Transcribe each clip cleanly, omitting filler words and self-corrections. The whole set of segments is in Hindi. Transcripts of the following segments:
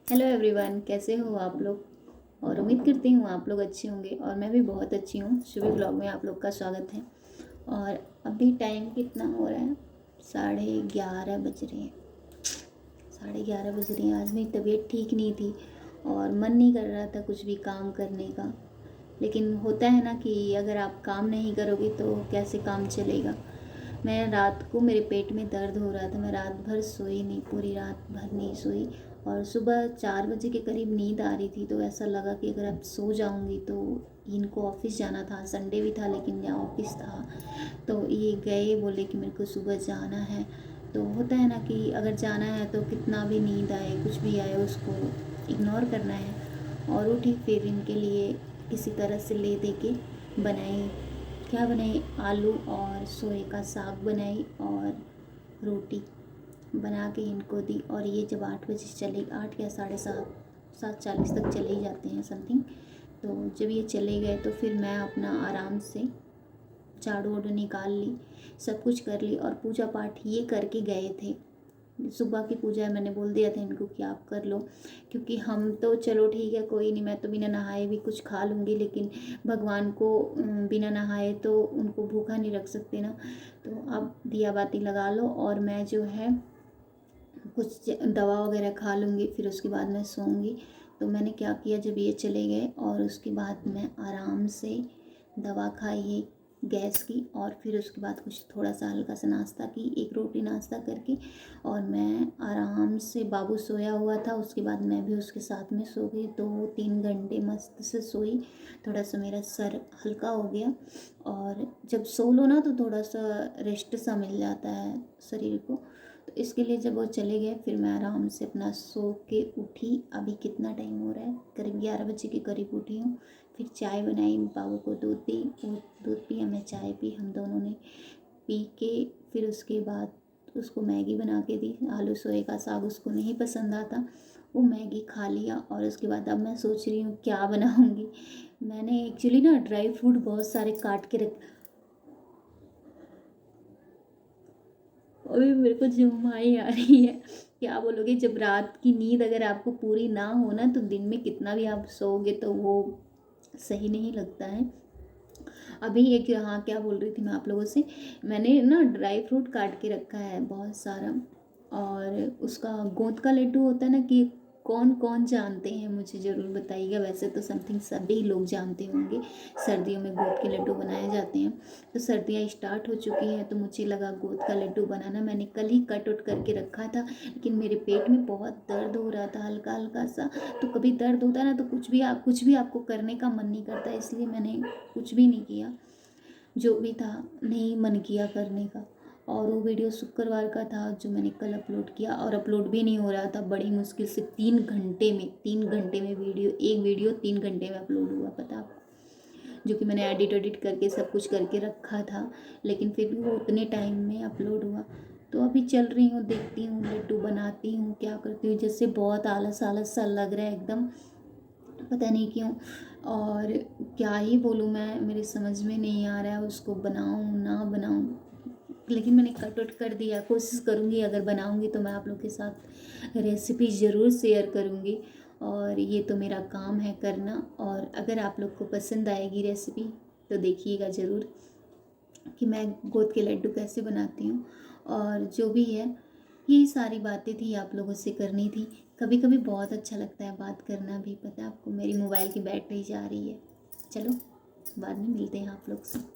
हेलो एवरीवन, कैसे हो आप लोग। और उम्मीद करती हूँ आप लोग अच्छे होंगे और मैं भी बहुत अच्छी हूँ। शुभी ब्लॉग में आप लोग का स्वागत है। और अभी टाइम कितना हो रहा है? 11:30 बज रहे हैं। 11:30 बज रहे हैं। आज मेरी तबीयत ठीक नहीं थी और मन नहीं कर रहा था कुछ भी काम करने का। लेकिन होता है ना कि अगर आप काम नहीं करोगे तो कैसे काम चलेगा। मैं रात को मेरे पेट में दर्द हो रहा था। मैं रात भर सोई नहीं, पूरी रात भर नहीं सोई। और सुबह 4 बजे के करीब नींद आ रही थी, तो ऐसा लगा कि अगर अब सो जाऊंगी तो इनको ऑफिस जाना था। संडे भी था लेकिन यहाँ ऑफिस था, तो ये गए, बोले कि मेरे को सुबह जाना है। तो होता है ना कि अगर जाना है तो कितना भी नींद आए, कुछ भी आए, उसको इग्नोर करना है। और उठी, फिर इनके लिए किसी तरह से ले दे के बनाई। क्या बनाई? आलू और सोए का साग बनाई और रोटी बना के इनको दी। और ये जब 8 बजे चले, 8 या 7:30, 7:40 तक चले ही जाते हैं समथिंग। तो जब ये चले गए तो फिर मैं अपना आराम से झाड़ू वाड़ू निकाल ली, सब कुछ कर ली। और पूजा पाठ ये करके गए थे। सुबह की पूजा है, मैंने बोल दिया था इनको कि आप कर लो, क्योंकि हम तो चलो ठीक है कोई नहीं, मैं तो बिना नहाए भी कुछ खा लूँगी, लेकिन भगवान को बिना नहाए तो उनको भूखा नहीं रख सकते ना। तो आप दिया बाती लगा लो और मैं जो है कुछ दवा वगैरह खा लूँगी, फिर उसके बाद मैं सोऊंगी। तो मैंने क्या किया, जब ये चले गए और उसके बाद मैं आराम से दवा खाई गैस की, और फिर उसके बाद कुछ थोड़ा सा हल्का सा नाश्ता की, एक रोटी नाश्ता करके। और मैं आराम से, बाबू सोया हुआ था, उसके बाद मैं भी उसके साथ में सो गई। 2-3 घंटे मस्त से सोई। थोड़ा सा मेरा सर हल्का हो गया। और जब सो लो ना तो थोड़ा सा रेस्ट सा मिल जाता है शरीर को। तो इसके लिए जब वो चले गए फिर मैं आराम से अपना सो के उठी। अभी कितना टाइम हो रहा है? करीब 11 बजे के करीब उठी हूँ। फिर चाय बनाई, बाबू को दूध दी, वो दूध पिया, मैं चाय पी, हम दोनों ने पी के फिर उसके बाद उसको मैगी बना के दी। आलू सोए का साग उसको नहीं पसंद आता, वो मैगी खा लिया। और उसके बाद अब मैं सोच रही हूँ क्या बनाऊँगी। मैंने एक्चुअली ना ड्राई फ्रूट बहुत सारे काट के रख, अभी मेरे को जुम्माई आ रही है। क्या बोलोगे, जब रात की नींद अगर आपको पूरी ना हो ना तो दिन में कितना भी आप सोओगे तो वो सही नहीं लगता है। अभी एक, हाँ क्या बोल रही थी मैं आप लोगों से, मैंने ना ड्राई फ्रूट काट के रखा है बहुत सारा। और उसका गोंद का लड्डू होता है ना, कि कौन कौन जानते हैं मुझे ज़रूर बताइएगा। वैसे तो समथिंग सभी लोग जानते होंगे, सर्दियों में गोंद के लड्डू बनाए जाते हैं। तो सर्दियाँ स्टार्ट हो चुकी हैं तो मुझे लगा गोंद का लड्डू बनाना। मैंने कल ही कट उट करके रखा था, लेकिन मेरे पेट में बहुत दर्द हो रहा था, हल्का हल्का सा। तो कभी दर्द होता है ना तो कुछ भी आपको करने का मन नहीं करता, इसलिए मैंने कुछ भी नहीं किया। जो भी था, नहीं मन किया करने का। और वो वीडियो शुक्रवार का था जो मैंने कल अपलोड किया, और अपलोड भी नहीं हो रहा था। बड़ी मुश्किल से 3 घंटे में एक वीडियो 3 घंटे में अपलोड हुआ, पता आपको। जो कि मैंने एडिट करके सब कुछ करके रखा था, लेकिन फिर भी वो उतने टाइम में अपलोड हुआ। तो अभी चल रही हूँ, देखती हूँ लड्डू बनाती हूँ, क्या करती हूँ। जैसे बहुत आलस आलस सा लग रहा है एकदम, पता नहीं क्यों। और क्या ही बोलूँ मैं, मेरे समझ में नहीं आ रहा है उसको बनाऊँ ना बनाऊँ। लेकिन मैंने कट वट कर दिया, कोशिश करूँगी अगर बनाऊँगी तो मैं आप लोग के साथ रेसिपी ज़रूर शेयर करूँगी। और ये तो मेरा काम है करना। और अगर आप लोग को पसंद आएगी रेसिपी तो देखिएगा ज़रूर कि मैं गोंद के लड्डू कैसे बनाती हूँ। और जो भी है, यही सारी बातें थी आप लोगों से करनी थी। कभी कभी बहुत अच्छा लगता है बात करना भी, पता है आपको। मेरी मोबाइल की बैटरी जा रही है। चलो बाद में मिलते हैं आप लोग से।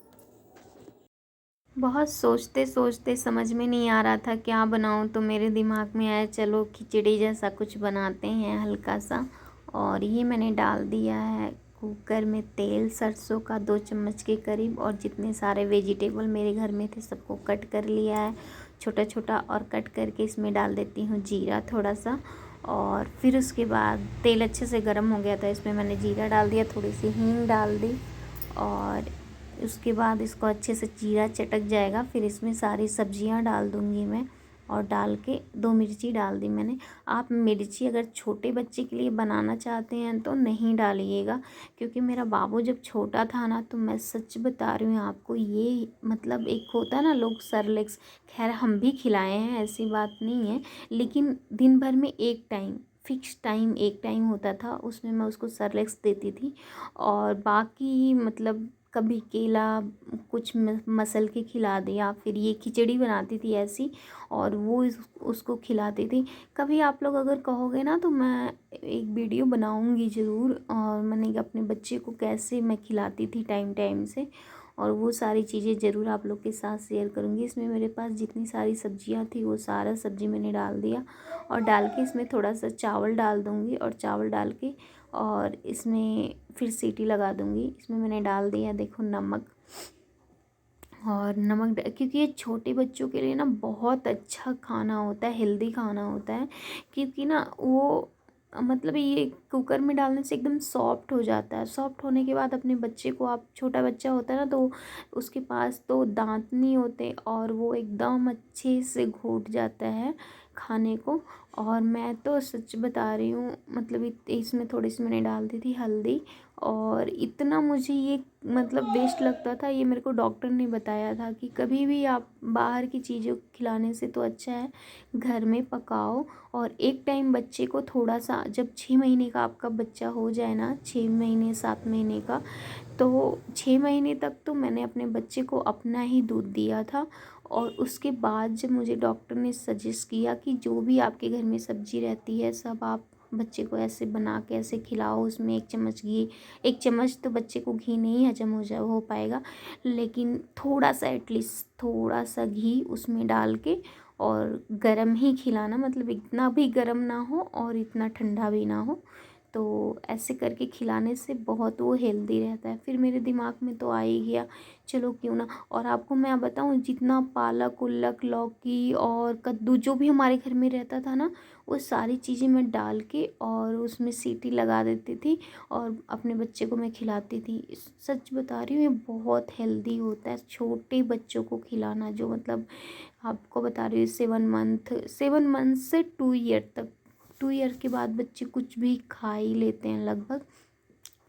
बहुत सोचते सोचते समझ में नहीं आ रहा था क्या बनाऊं, तो मेरे दिमाग में आया चलो खिचड़ी जैसा कुछ बनाते हैं हल्का सा। और ये मैंने डाल दिया है कुकर में तेल, सरसों का 2 चम्मच के करीब। और जितने सारे वेजिटेबल मेरे घर में थे सबको कट कर लिया है छोटा छोटा। और कट करके इसमें डाल देती हूँ जीरा थोड़ा सा। और फिर उसके बाद तेल अच्छे से गर्म हो गया था, इसमें मैंने जीरा डाल दिया, थोड़ी सी हींग डाल दी। और उसके बाद इसको अच्छे से जीरा चटक जाएगा, फिर इसमें सारी सब्जियां डाल दूंगी मैं। और डाल के 2 मिर्ची डाल दी मैंने। आप मिर्ची अगर छोटे बच्चे के लिए बनाना चाहते हैं तो नहीं डालिएगा, क्योंकि मेरा बाबू जब छोटा था ना, तो मैं सच बता रही हूँ आपको, ये मतलब एक होता है ना लोग सरलेक्स, खैर हम भी खिलाए हैं, ऐसी बात नहीं है, लेकिन दिन भर में एक टाइम, फ़िक्स टाइम एक टाइम होता था, उसमें मैं उसको सेरेलैक्स देती थी। और बाकी मतलब कभी केला कुछ मसल के खिला दिया, फिर ये खिचड़ी बनाती थी ऐसी और वो उसको खिलाती थी। कभी आप लोग अगर कहोगे ना तो मैं एक वीडियो बनाऊंगी ज़रूर, और मैंने अपने बच्चे को कैसे मैं खिलाती थी टाइम टाइम से, और वो सारी चीज़ें ज़रूर आप लोग के साथ शेयर करूँगी। इसमें मेरे पास जितनी सारी सब्जियां थी वो सारा सब्जी मैंने डाल दिया, और डाल के इसमें थोड़ा सा चावल डाल दूँगी, और चावल डाल के और इसमें फिर सीटी लगा दूँगी। इसमें मैंने डाल दिया देखो नमक, और क्योंकि ये छोटे बच्चों के लिए ना बहुत अच्छा खाना होता है, हेल्दी खाना होता है। क्योंकि ना वो मतलब ये कुकर में डालने से एकदम सॉफ्ट हो जाता है। सॉफ्ट होने के बाद अपने बच्चे को, आप छोटा बच्चा होता है ना तो उसके पास तो दांत नहीं होते, और वो एकदम अच्छे से घोट जाता है खाने को। और मैं तो सच बता रही हूँ, मतलब इसमें थोड़ी सी मैंने डाल दी थी हल्दी, और इतना मुझे ये मतलब वेस्ट लगता था। ये मेरे को डॉक्टर ने बताया था कि कभी भी आप बाहर की चीज़ें खिलाने से तो अच्छा है घर में पकाओ। और एक टाइम बच्चे को थोड़ा सा, जब 6 महीने का आपका बच्चा हो जाए ना, 6 महीने 7 महीने का, तो 6 महीने तक तो मैंने अपने बच्चे को अपना ही दूध दिया था। और उसके बाद जब मुझे डॉक्टर ने सजेस्ट किया कि जो भी आपके घर में सब्जी रहती है सब आप बच्चे को ऐसे बना के ऐसे खिलाओ, उसमें 1 चम्मच घी, 1 चम्मच तो बच्चे को घी नहीं हजम हो पाएगा, लेकिन थोड़ा सा एटलीस्ट थोड़ा सा घी उसमें डाल के, और गरम ही खिलाना, मतलब इतना भी गरम ना हो और इतना ठंडा भी ना हो। तो ऐसे करके खिलाने से बहुत वो हेल्दी रहता है। फिर मेरे दिमाग में तो आ ही गया चलो क्यों ना। और आपको मैं बताऊं, जितना पालक उल्लक लौकी और कद्दू जो भी हमारे घर में रहता था ना, वो सारी चीज़ें मैं डाल के और उसमें सीटी लगा देती थी, और अपने बच्चे को मैं खिलाती थी। सच बता रही हूँ, ये बहुत हेल्दी होता है छोटे बच्चों को खिलाना। जो मतलब आपको बता रही हूँ 7 मंथ से 2 ईयर तक, 2 ईयर के बाद बच्चे कुछ भी खा ही लेते हैं लगभग।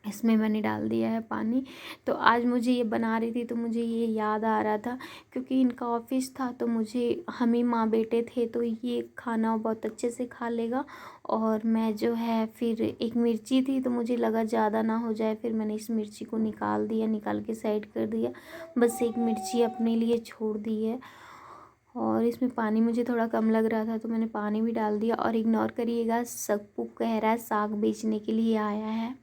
इसमें मैंने डाल दिया है पानी। तो आज मुझे ये बना रही थी तो मुझे ये याद आ रहा था, क्योंकि इनका ऑफिस था तो मुझे, हम ही माँ बेटे थे तो ये खाना बहुत अच्छे से खा लेगा। और मैं जो है फिर एक मिर्ची थी तो मुझे लगा ज़्यादा ना हो जाए, फिर मैंने इस मिर्ची को निकाल दिया, निकाल के साइड कर दिया। बस एक मिर्ची अपने लिए छोड़ दी है। और इसमें पानी मुझे थोड़ा कम लग रहा था तो मैंने पानी भी डाल दिया। और इग्नोर करिएगा, सबको कह रहा है साग बेचने के लिए आया है,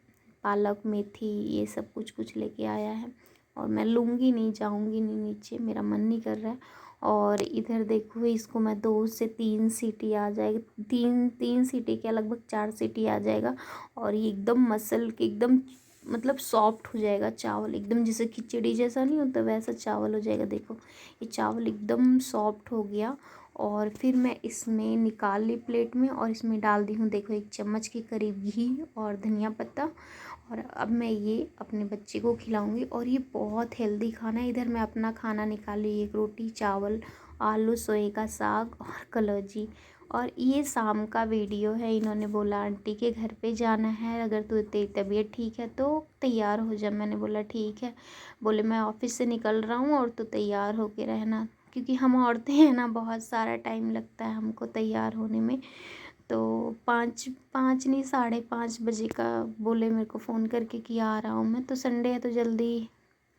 पालक मेथी ये सब कुछ कुछ लेके आया है, और मैं लूँगी नहीं, जाऊँगी नहीं नीचे, मेरा मन नहीं कर रहा है। और इधर देखो, इसको मैं 2 से 3 सीटी आ जाएगी, तीन तीन सीटी क्या लगभग 4 सीटी आ जाएगा, और ये एकदम मसल के एकदम मतलब सॉफ्ट हो जाएगा चावल, एकदम जैसे खिचड़ी जैसा नहीं होता वैसा चावल हो जाएगा। देखो ये चावल एकदम सॉफ्ट हो गया। और फिर मैं इसमें निकाल ली प्लेट में, और इसमें डाल दी हूँ देखो 1 चम्मच के करीब घी और धनिया पत्ता। और अब मैं ये अपने बच्चे को खिलाऊंगी, और ये बहुत हेल्दी खाना है। इधर मैं अपना खाना निकाली, एक रोटी चावल आलू सोए का साग और कलौजी। और ये शाम का वीडियो है। इन्होंने बोला आंटी के घर पे जाना है, अगर तेरी तबीयत ठीक है तो तैयार हो जा। मैंने बोला ठीक है। बोले मैं ऑफिस से निकल रहा हूँ और तू तैयार होके रहना, क्योंकि हम औरतें हैं ना, बहुत सारा टाइम लगता है हमको तैयार होने में। तो 5 नहीं 5:30 बजे का बोले मेरे को फ़ोन करके कि आ रहा हूँ मैं। तो संडे है तो जल्दी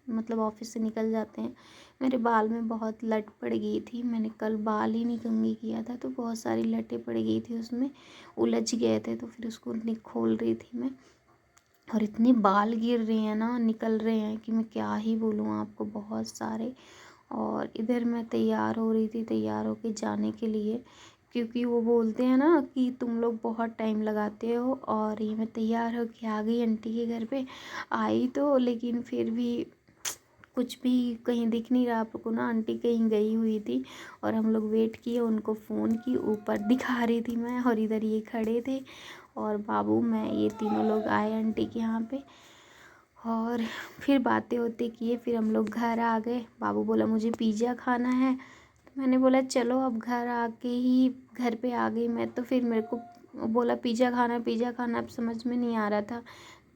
मतलब ऑफिस से निकल जाते हैं। मेरे बाल में बहुत लट पड़ गई थी, मैंने कल बाल ही नहीं कंघी किया था तो बहुत सारी लटें पड़ गई थी, उसमें उलझ गए थे, तो फिर उसको खोल रही थी मैं। और इतने बाल गिर रहे हैं ना, निकल रहे हैं कि मैं क्या ही बोलूँ आपको, बहुत सारे। और इधर मैं तैयार हो रही थी, तैयार होके जाने के लिए, क्योंकि वो बोलते हैं ना कि तुम लोग बहुत टाइम लगाते हो। और ये मैं तैयार होके आ गई आंटी के घर पे। आई तो लेकिन फिर भी कुछ भी कहीं दिख नहीं रहा आपको ना, आंटी कहीं गई हुई थी। और हम लोग वेट किए, उनको फ़ोन की, ऊपर दिखा रही थी मैं, और इधर ये खड़े थे और बाबू मैं, ये तीनों लोग आए आंटी के यहाँ पे। और फिर बातें होते किए, फिर हम लोग घर आ गए। बाबू बोला मुझे पिज़्ज़ा खाना है, तो मैंने बोला चलो। अब घर आके ही घर पे आ गई मैं, तो फिर मेरे को बोला पिज़्ज़ा खाना, पिज़्ज़ा खाना। अब समझ में नहीं आ रहा था,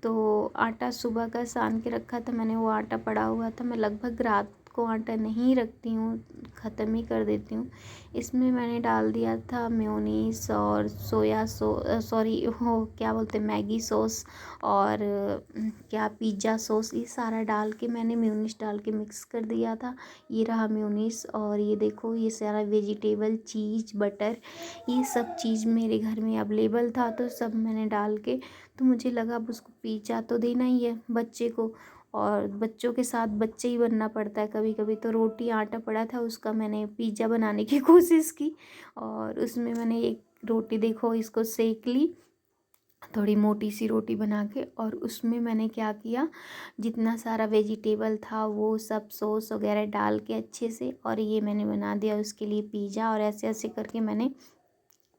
तो आटा सुबह का सान के रखा था मैंने, वो आटा पड़ा हुआ था। मैं लगभग रात को आटा नहीं रखती हूँ, ख़त्म ही कर देती हूँ। इसमें मैंने डाल दिया था मेयोनीज़ और वो क्या बोलते हैं, मैगी सॉस और क्या पिज़्ज़ा सॉस, ये सारा डाल के मैंने मेयोनीज़ डाल के मिक्स कर दिया था। ये रहा मेयोनीज़ और ये देखो ये सारा वेजिटेबल, चीज़, बटर, ये सब चीज़ मेरे घर में अवेलेबल था तो सब मैंने डाल के, तो मुझे लगा अब उसको पिज़्ज़ा तो देना ही है बच्चे को, और बच्चों के साथ बच्चे ही बनना पड़ता है कभी कभी। तो रोटी आटा पड़ा था, उसका मैंने पिज़्ज़ा बनाने की कोशिश की और उसमें मैंने एक रोटी देखो इसको सेक ली, थोड़ी मोटी सी रोटी बना के, और उसमें मैंने क्या किया, जितना सारा वेजिटेबल था वो सब सॉस वगैरह डाल के अच्छे से, और ये मैंने बना दिया उसके लिए पिज़्ज़ा। और ऐसे ऐसे करके मैंने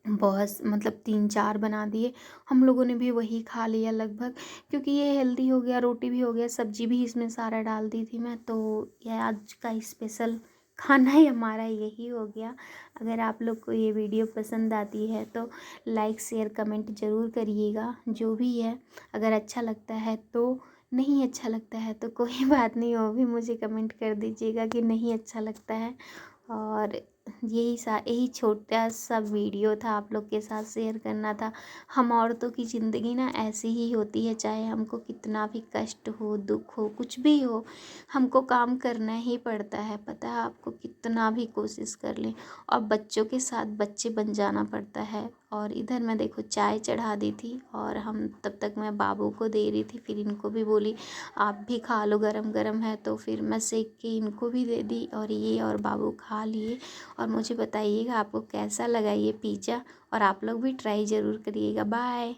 बहुत मतलब 3-4 बना दिए। हम लोगों ने भी वही खा लिया लगभग, क्योंकि ये हेल्दी हो गया, रोटी भी हो गया, सब्जी भी इसमें सारा डाल दी थी मैं। तो ये आज का स्पेशल खाना ही हमारा यही हो गया। अगर आप लोग को ये वीडियो पसंद आती है तो लाइक शेयर कमेंट ज़रूर करिएगा, जो भी है। अगर अच्छा लगता है तो, नहीं अच्छा लगता है तो कोई बात नहीं, वो भी मुझे कमेंट कर दीजिएगा कि नहीं अच्छा लगता है। और यही छोटा सा वीडियो था आप लोग के साथ शेयर करना था। हम औरतों की ज़िंदगी ना ऐसी ही होती है, चाहे हमको कितना भी कष्ट हो, दुख हो, कुछ भी हो, हमको काम करना ही पड़ता है। पता है आपको, कितना भी कोशिश कर लें, और बच्चों के साथ बच्चे बन जाना पड़ता है। और इधर मैं देखो चाय चढ़ा दी थी और हम तब तक मैं बाबू को दे रही थी, फिर इनको भी बोली आप भी खा लो, गरम गरम है। तो फिर मैं सेक के इनको भी दे दी और ये और बाबू खा लिए। और मुझे बताइएगा आपको कैसा लगा ये पिज़्ज़ा, और आप लोग भी ट्राई ज़रूर करिएगा। बाय।